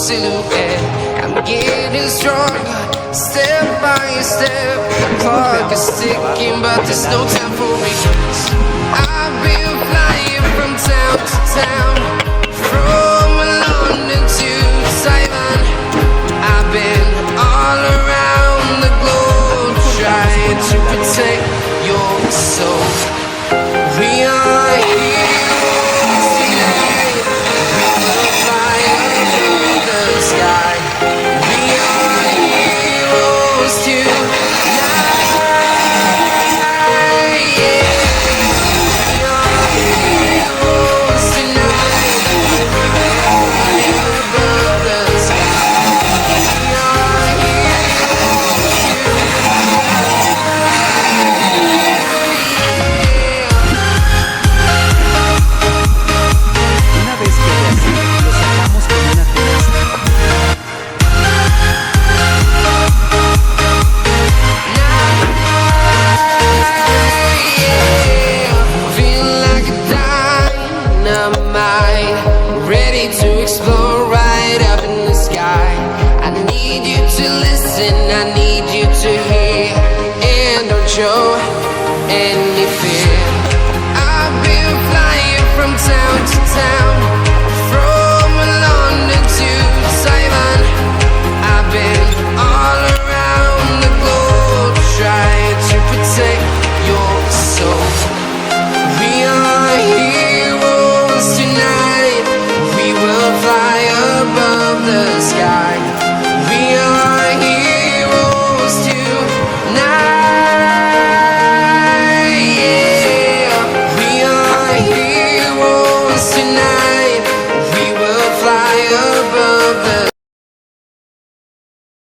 silhouette. I'm getting stronger, step by step. The clock is ticking, but there's no time for regrets. I've been flying from town to town, from London to Taiwan. I've been all around the globe, trying to protect your soul. We are heroes tonight. We will fly above the sky. We are heroes tonight. Yeah. We are heroes tonight. We will fly above the sky. We are heroes Una vez que lo así, lo sacamos con una tenaz. Feel like a dynamite, ready to explode right up in the sky. I need you to listen, I need you to hear, and don't show any fear. I've been flying from town to town, from London to Taiwan. I've been all around the globe, trying to protect your soul. We are heroes tonight. We will fly above the sky.